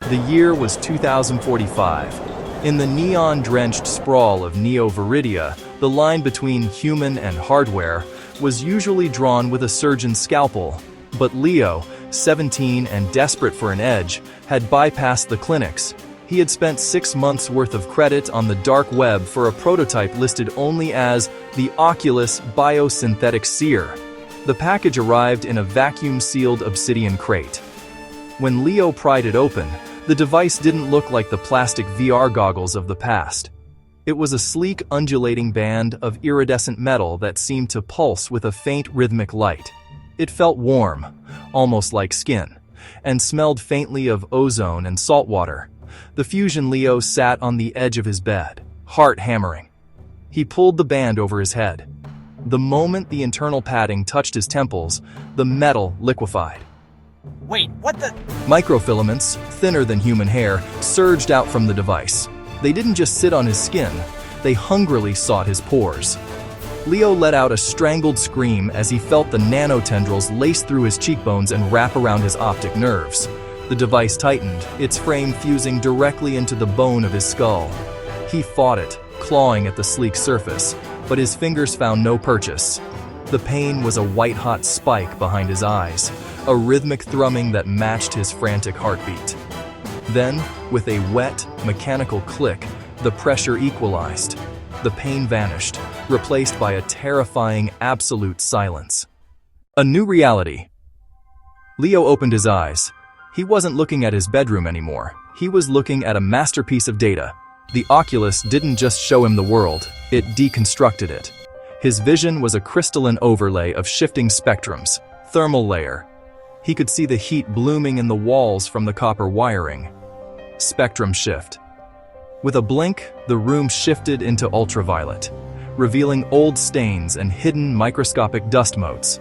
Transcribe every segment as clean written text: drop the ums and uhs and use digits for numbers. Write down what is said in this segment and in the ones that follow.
The year was 2045. In the neon-drenched sprawl of Neo Viridia, the line between human and hardware was usually drawn with a surgeon's scalpel. But Leo, 17 and desperate for an edge, had bypassed the clinics. He had spent 6 months' worth of credit on the dark web for a prototype listed only as the Oculus Biosynthetic Seer. The package arrived in a vacuum-sealed obsidian crate. When Leo pried it open, the device didn't look like the plastic VR goggles of the past. It was a sleek, undulating band of iridescent metal that seemed to pulse with a faint rhythmic light. It felt warm, almost like skin, and smelled faintly of ozone and salt water. The Fusion Leo sat on the edge of his bed, heart hammering. He pulled the band over his head. The moment the internal padding touched his temples, the metal liquefied. Wait, what the? Microfilaments, thinner than human hair, surged out from the device. They didn't just sit on his skin, they hungrily sought his pores. Leo let out a strangled scream as he felt the nanotendrils lace through his cheekbones and wrap around his optic nerves. The device tightened, its frame fusing directly into the bone of his skull. He fought it, clawing at the sleek surface, but his fingers found no purchase. The pain was a white-hot spike behind his eyes, a rhythmic thrumming that matched his frantic heartbeat. Then, with a wet, mechanical click, the pressure equalized. The pain vanished, replaced by a terrifying, absolute silence. A new reality. Leo opened his eyes. He wasn't looking at his bedroom anymore. He was looking at a masterpiece of data. The Oculus didn't just show him the world, it deconstructed it. His vision was a crystalline overlay of shifting spectrums, thermal layer. He could see the heat blooming in the walls from the copper wiring. Spectrum shift. With a blink, the room shifted into ultraviolet, revealing old stains and hidden microscopic dust motes.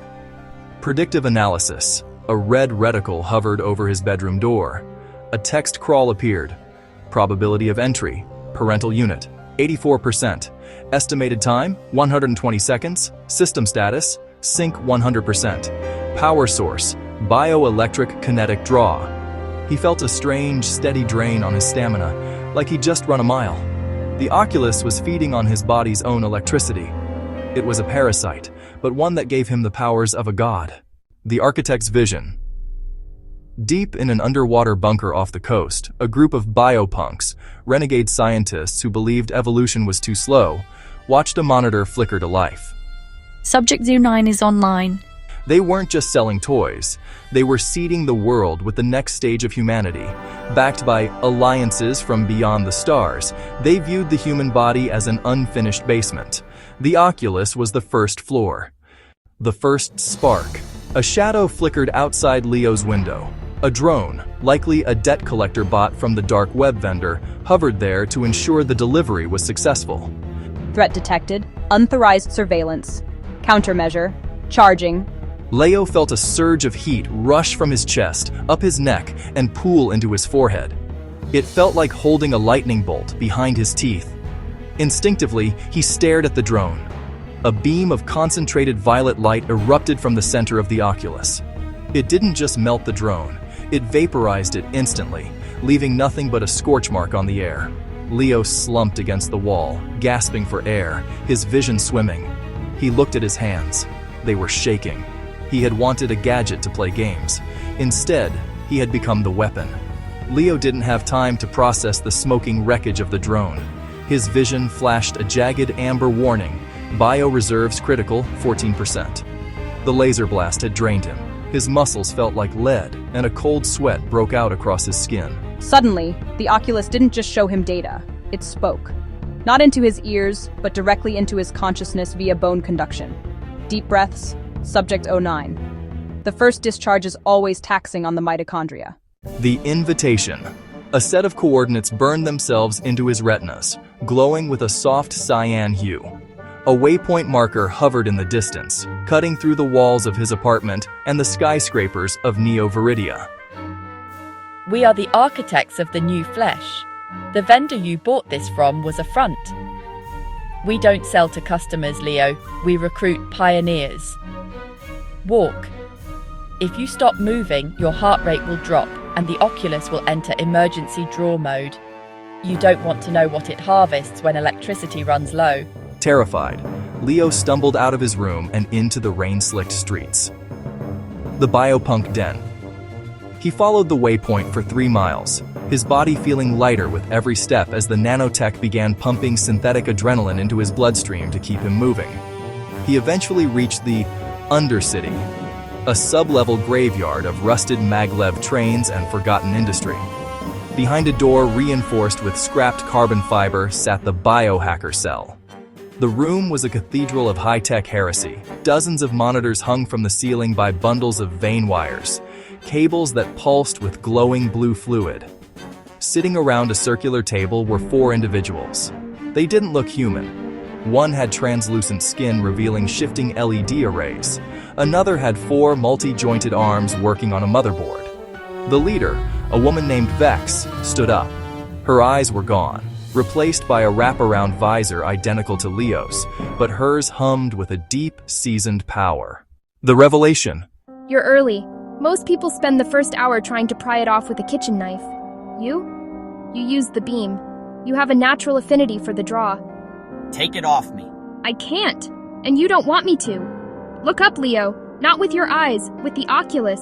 Predictive analysis. A red reticle hovered over his bedroom door. A text crawl appeared. Probability of entry. Parental unit. 84%. Estimated time, 120 seconds. System status, sync 100%. Power source, bioelectric kinetic draw. He felt a strange, steady drain on his stamina, like he'd just run a mile. The Oculus was feeding on his body's own electricity. It was a parasite, but one that gave him the powers of a god. The architect's vision. Deep in an underwater bunker off the coast, a group of biopunks, renegade scientists who believed evolution was too slow, watched a monitor flicker to life. Subject Zoo 9 is online. They weren't just selling toys, they were seeding the world with the next stage of humanity. Backed by alliances from beyond the stars, they viewed the human body as an unfinished basement. The Oculus was the first floor. The first spark. A shadow flickered outside Leo's window. A drone, likely a debt collector bot from the dark web vendor, hovered there to ensure the delivery was successful. Threat detected. Unauthorized surveillance. Countermeasure. Charging. Leo felt a surge of heat rush from his chest, up his neck, and pool into his forehead. It felt like holding a lightning bolt behind his teeth. Instinctively, he stared at the drone. A beam of concentrated violet light erupted from the center of the Oculus. It didn't just melt the drone, it vaporized it instantly, leaving nothing but a scorch mark on the air. Leo slumped against the wall, gasping for air, his vision swimming. He looked at his hands. They were shaking. He had wanted a gadget to play games. Instead, he had become the weapon. Leo didn't have time to process the smoking wreckage of the drone. His vision flashed a jagged amber warning. Bio-reserves critical, 14%. The laser blast had drained him. His muscles felt like lead, and a cold sweat broke out across his skin. Suddenly, the Oculus didn't just show him data. It spoke. Not into his ears, but directly into his consciousness via bone conduction. Deep breaths. Subject 09. The first discharge is always taxing on the mitochondria. The invitation. A set of coordinates burned themselves into his retinas, glowing with a soft cyan hue. A waypoint marker hovered in the distance, cutting through the walls of his apartment and the skyscrapers of Neo Viridia. We are the architects of the new flesh. The vendor you bought this from was a front. We don't sell to customers, Leo. We recruit pioneers. Walk. If you stop moving, your heart rate will drop. and the Oculus will enter emergency draw mode. You don't want to know what it harvests when electricity runs low. Terrified, Leo stumbled out of his room and into the rain-slicked streets. The biopunk den. He followed the waypoint for 3 miles, his body feeling lighter with every step as the nanotech began pumping synthetic adrenaline into his bloodstream to keep him moving. He eventually reached the Undercity, a sub-level graveyard of rusted maglev trains and forgotten industry. Behind a door reinforced with scrapped carbon fiber sat the biohacker cell. The room was a cathedral of high-tech heresy. Dozens of monitors hung from the ceiling by bundles of vein wires, cables that pulsed with glowing blue fluid. Sitting around a circular table were 4 individuals. They didn't look human. One had translucent skin revealing shifting LED arrays. Another had 4 multi-jointed arms working on a motherboard. The leader, a woman named Vex, stood up. Her eyes were gone, replaced by a wraparound visor identical to Leo's, but hers hummed with a deep, seasoned power. The revelation. You're early. Most people spend the first hour trying to pry it off with a kitchen knife. You? You use the beam. You have a natural affinity for the draw. Take it off me. I can't, and you don't want me to. Look up, Leo. Not with your eyes, with the Oculus.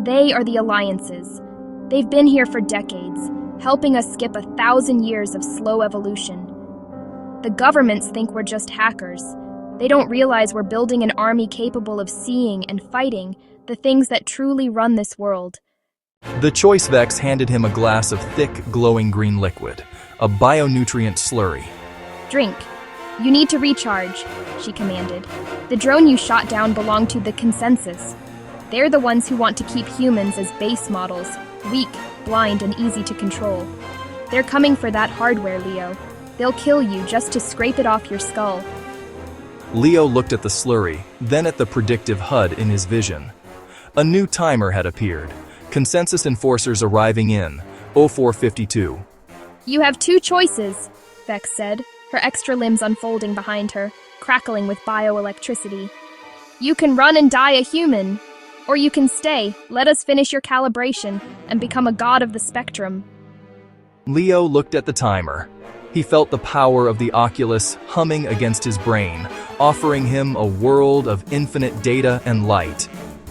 They are the alliances. They've been here for decades, helping us skip 1,000 years of slow evolution. The governments think we're just hackers. They don't realize we're building an army capable of seeing and fighting the things that truly run this world. The Choice Vex handed him a glass of thick, glowing green liquid, a bionutrient slurry. Drink. You need to recharge, she commanded. The drone you shot down belonged to the Consensus. They're the ones who want to keep humans as base models, weak, blind, and easy to control. They're coming for that hardware, Leo. They'll kill you just to scrape it off your skull. Leo looked at the slurry, then at the predictive HUD in his vision. A new timer had appeared. Consensus enforcers arriving in 0452. You have 2 choices, Vex said, her extra limbs unfolding behind her, crackling with bioelectricity. You can run and die a human, or you can stay, let us finish your calibration, and become a god of the spectrum. Leo looked at the timer. He felt the power of the Oculus humming against his brain, offering him a world of infinite data and light.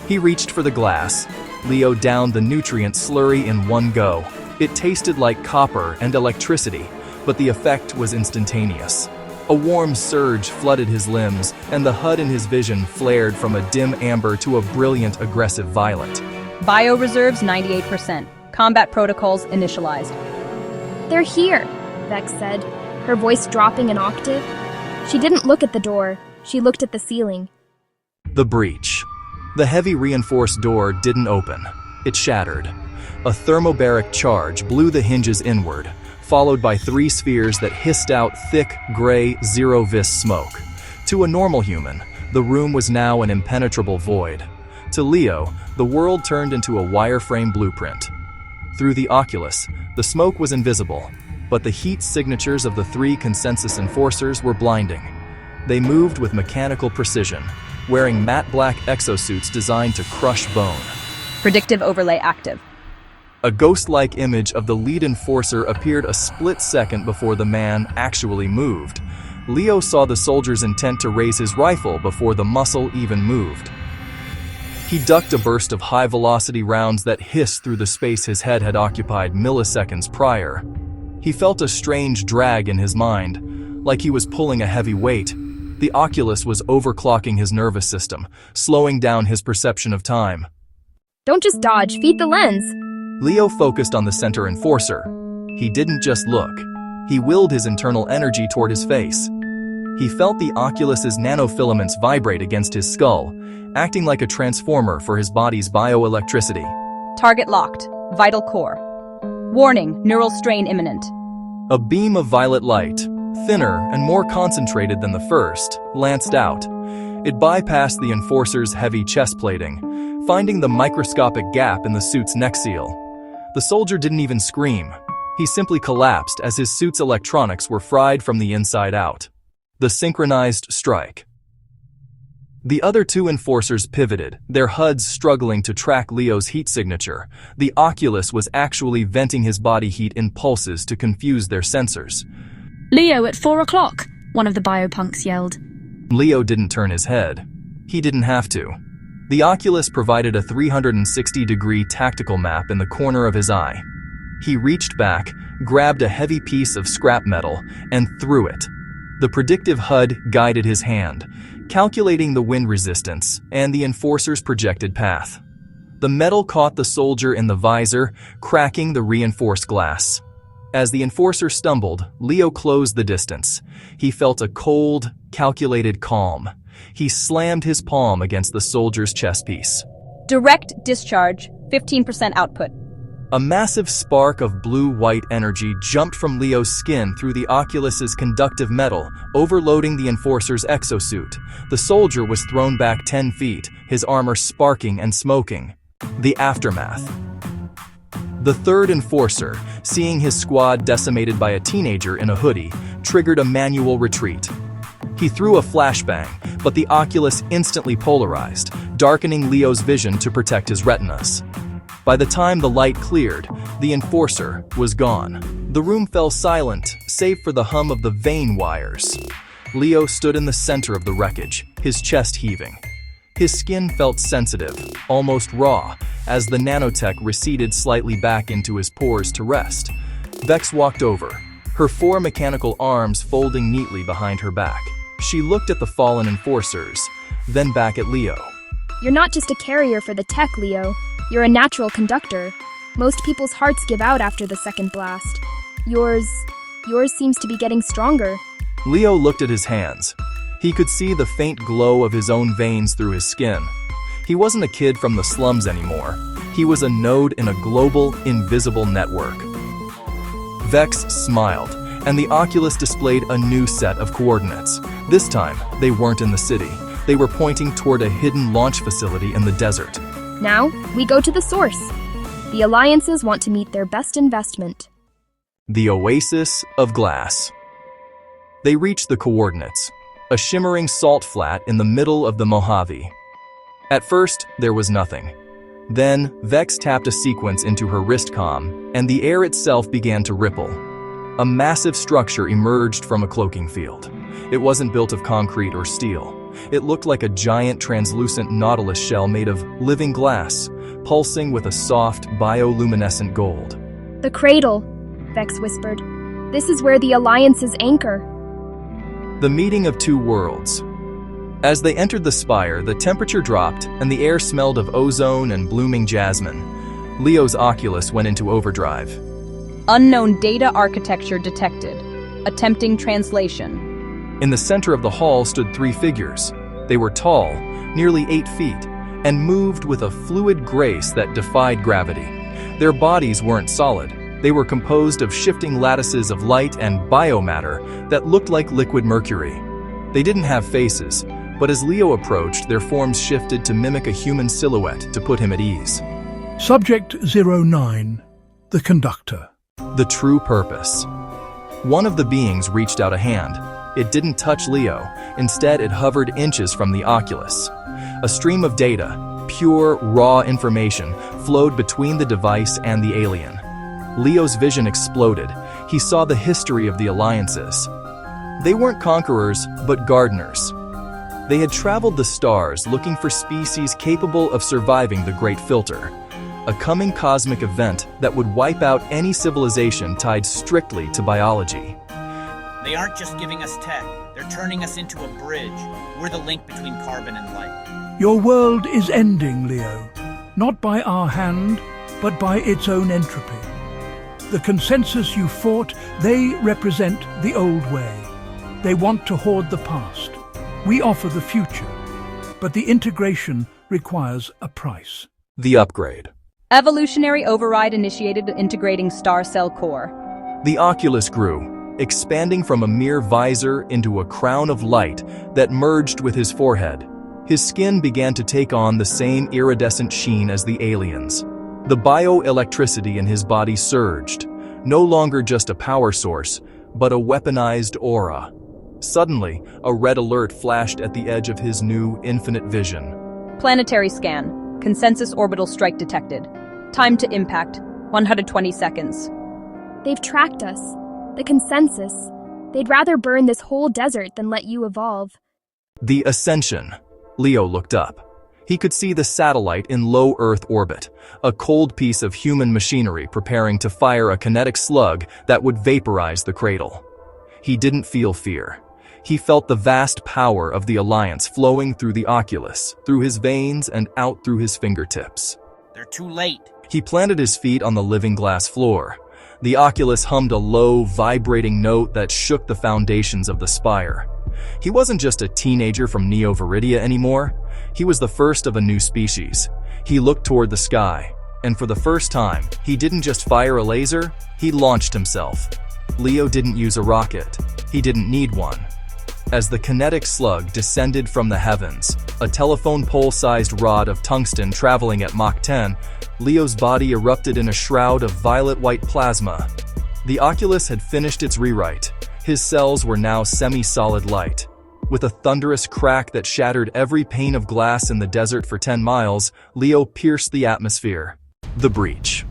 He reached for the glass. Leo downed the nutrient slurry in one go. It tasted like copper and electricity, but the effect was instantaneous. A warm surge flooded his limbs, and the HUD in his vision flared from a dim amber to a brilliant, aggressive violet. Bio reserves 98%. Combat protocols initialized. They're here, Vex said, her voice dropping an octave. She didn't look at the door, she looked at the ceiling. The breach. The heavy reinforced door didn't open. It shattered. A thermobaric charge blew the hinges inward, followed by 3 spheres that hissed out thick, gray, zero-vis smoke. To a normal human, the room was now an impenetrable void. To Leo, the world turned into a wireframe blueprint. Through the Oculus, the smoke was invisible, but the heat signatures of the 3 Consensus enforcers were blinding. They moved with mechanical precision, wearing matte black exosuits designed to crush bone. Predictive overlay active. A ghost-like image of the lead enforcer appeared a split second before the man actually moved. Leo saw the soldier's intent to raise his rifle before the muscle even moved. He ducked a burst of high-velocity rounds that hissed through the space his head had occupied milliseconds prior. He felt a strange drag in his mind, like he was pulling a heavy weight. The Oculus was overclocking his nervous system, slowing down his perception of time. Don't just dodge, feed the lens. Leo focused on the center enforcer. He didn't just look. He willed his internal energy toward his face. He felt the Oculus's nanofilaments vibrate against his skull, acting like a transformer for his body's bioelectricity. Target locked. Vital core. Warning, neural strain imminent. A beam of violet light, thinner and more concentrated than the first, lanced out. It bypassed the Enforcer's heavy chest plating, finding the microscopic gap in the suit's neck seal. The soldier didn't even scream. He simply collapsed as his suit's electronics were fried from the inside out. The synchronized strike. The other two Enforcers pivoted, their HUDs struggling to track Leo's heat signature. The Oculus was actually venting his body heat in pulses to confuse their sensors. Leo at 4 o'clock, one of the biopunks yelled. Leo didn't turn his head. He didn't have to. The Oculus provided a 360-degree tactical map in the corner of his eye. He reached back, grabbed a heavy piece of scrap metal, and threw it. The predictive HUD guided his hand, calculating the wind resistance and the Enforcer's projected path. The metal caught the soldier in the visor, cracking the reinforced glass. As the Enforcer stumbled, Leo closed the distance. He felt a cold, calculated calm. He slammed his palm against the soldier's chest piece. Direct discharge, 15% output. A massive spark of blue-white energy jumped from Leo's skin through the Oculus's conductive metal, overloading the Enforcer's exosuit. The soldier was thrown back 10 feet, his armor sparking and smoking. The aftermath. The third Enforcer, seeing his squad decimated by a teenager in a hoodie, triggered a manual retreat. He threw a flashbang, but the Oculus instantly polarized, darkening Leo's vision to protect his retinas. By the time the light cleared, the Enforcer was gone. The room fell silent, save for the hum of the vein wires. Leo stood in the center of the wreckage, his chest heaving. His skin felt sensitive, almost raw, as the nanotech receded slightly back into his pores to rest. Vex walked over, her 4 mechanical arms folding neatly behind her back. She looked at the fallen Enforcers, then back at Leo. You're not just a carrier for the tech, Leo. You're a natural conductor. Most people's hearts give out after the second blast. Yours seems to be getting stronger. Leo looked at his hands. He could see the faint glow of his own veins through his skin. He wasn't a kid from the slums anymore. He was a node in a global, invisible network. Vex smiled, and the Oculus displayed a new set of coordinates. This time, they weren't in the city. They were pointing toward a hidden launch facility in the desert. Now, we go to the source. The alliances want to meet their best investment. The Oasis of Glass. They reached the coordinates, a shimmering salt flat in the middle of the Mojave. At first, there was nothing. Then, Vex tapped a sequence into her wrist comm, and the air itself began to ripple. A massive structure emerged from a cloaking field. It wasn't built of concrete or steel. It looked like a giant translucent nautilus shell made of living glass, pulsing with a soft, bioluminescent gold. The cradle, Vex whispered. This is where the alliances anchor. The meeting of two worlds. As they entered the spire, the temperature dropped and the air smelled of ozone and blooming jasmine. Leo's Oculus went into overdrive. Unknown data architecture detected. Attempting translation. In the center of the hall stood 3 figures. They were tall, nearly 8 feet, and moved with a fluid grace that defied gravity. Their bodies weren't solid. They were composed of shifting lattices of light and biomatter that looked like liquid mercury. They didn't have faces, but as Leo approached, their forms shifted to mimic a human silhouette to put him at ease. Subject 09, the conductor. The true purpose. One of the beings reached out a hand. It didn't touch Leo. Instead, it hovered inches from the Oculus. A stream of data, pure, raw information, flowed between the device and the alien. Leo's vision exploded. He saw the history of the alliances. They weren't conquerors, but gardeners. They had traveled the stars looking for species capable of surviving the Great Filter, a coming cosmic event that would wipe out any civilization tied strictly to biology. They aren't just giving us tech, they're turning us into a bridge. We're the link between carbon and light. Your world is ending, Leo. Not by our hand, but by its own entropy. The consensus you fought, they represent the old way. They want to hoard the past. We offer the future, but the integration requires a price. The upgrade. Evolutionary override initiated integrating star cell core. The Oculus grew. expanding from a mere visor into a crown of light that merged with his forehead. His skin began to take on the same iridescent sheen as the aliens. The bioelectricity in his body surged, no longer just a power source, but a weaponized aura. Suddenly, a red alert flashed at the edge of his new infinite vision. Planetary scan. Consensus orbital strike detected. Time to impact, 120 seconds. They've tracked us. The consensus. They'd rather burn this whole desert than let you evolve. The Ascension. Leo looked up. He could see the satellite in low Earth orbit, a cold piece of human machinery preparing to fire a kinetic slug that would vaporize the cradle. He didn't feel fear. He felt the vast power of the Alliance flowing through the Oculus, through his veins and out through his fingertips. They're too late. He planted his feet on the living glass floor. The Oculus hummed a low, vibrating note that shook the foundations of the spire. He wasn't just a teenager from Neo Viridia anymore. He was the first of a new species. He looked toward the sky, and for the first time, he didn't just fire a laser, he launched himself. Leo didn't use a rocket. He didn't need one. As the kinetic slug descended from the heavens, a telephone pole-sized rod of tungsten traveling at Mach 10, Leo's body erupted in a shroud of violet-white plasma. The Oculus had finished its rewrite. His cells were now semi-solid light. With a thunderous crack that shattered every pane of glass in the desert for 10 miles, Leo pierced the atmosphere. The breach.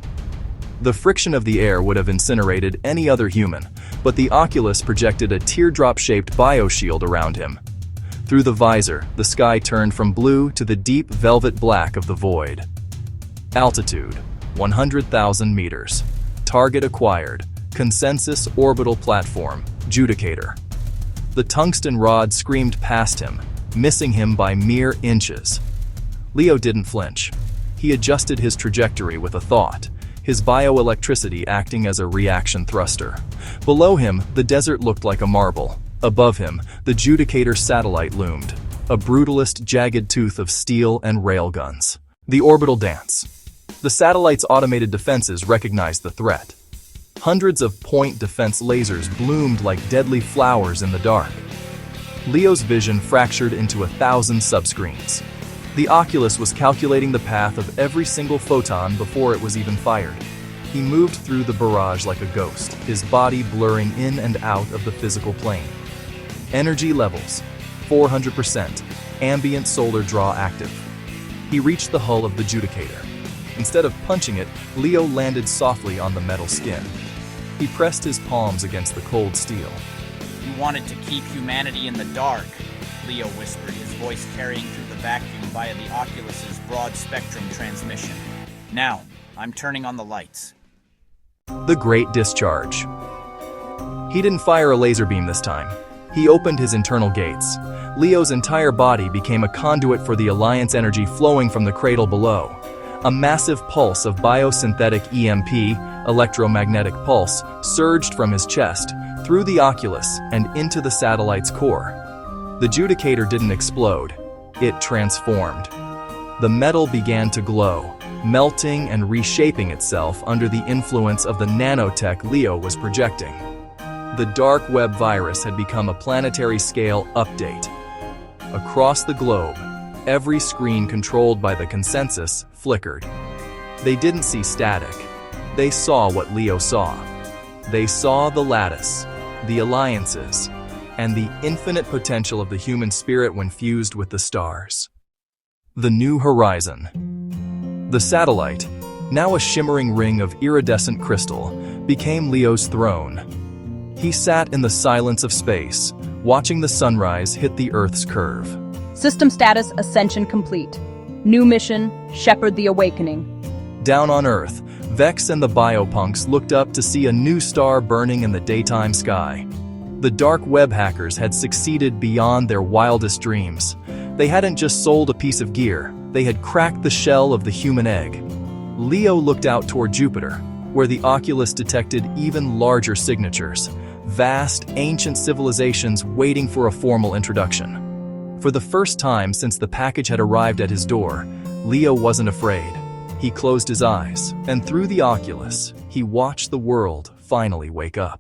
The friction of the air would have incinerated any other human, but the Oculus projected a teardrop-shaped bioshield around him. Through the visor, the sky turned from blue to the deep velvet black of the void. Altitude, 100,000 meters. Target acquired. Consensus orbital platform, Judicator. The tungsten rod screamed past him, missing him by mere inches. Leo didn't flinch. He adjusted his trajectory with a thought, his bioelectricity acting as a reaction thruster. Below him, the desert looked like a marble. Above him, the Judicator satellite loomed, a brutalist, jagged tooth of steel and railguns. The orbital dance. The satellite's automated defenses recognized the threat. Hundreds of point defense lasers bloomed like deadly flowers in the dark. Leo's vision fractured into 1,000 subscreens. The Oculus was calculating the path of every single photon before it was even fired. He moved through the barrage like a ghost, his body blurring in and out of the physical plane. Energy levels, 400%, ambient solar draw active. He reached the hull of the Judicator. Instead of punching it, Leo landed softly on the metal skin. He pressed his palms against the cold steel. You wanted to keep humanity in the dark, Leo whispered, his voice carrying through the vacuum via the Oculus's broad-spectrum transmission. Now, I'm turning on the lights. The Great Discharge. He didn't fire a laser beam this time. He opened his internal gates. Leo's entire body became a conduit for the Alliance energy flowing from the cradle below. A massive pulse of biosynthetic EMP, electromagnetic pulse, surged from his chest, through the Oculus, and into the satellite's core. The Judicator didn't explode. It transformed. The metal began to glow, melting and reshaping itself under the influence of the nanotech Leo was projecting. The dark web virus had become a planetary-scale update. Across the globe, every screen controlled by the consensus flickered. They didn't see static. They saw what Leo saw. They saw the lattice, the alliances, and the infinite potential of the human spirit when fused with the stars. The New Horizon. The satellite, now a shimmering ring of iridescent crystal, became Leo's throne. He sat in the silence of space, watching the sunrise hit the Earth's curve. System status Ascension complete. New mission, Shepherd the Awakening. Down on Earth, Vex and the biopunks looked up to see a new star burning in the daytime sky. The dark web hackers had succeeded beyond their wildest dreams. They hadn't just sold a piece of gear, they had cracked the shell of the human egg. Leo looked out toward Jupiter, where the Oculus detected even larger signatures, vast, ancient civilizations waiting for a formal introduction. For the first time since the package had arrived at his door, Leo wasn't afraid. He closed his eyes, and through the Oculus, he watched the world finally wake up.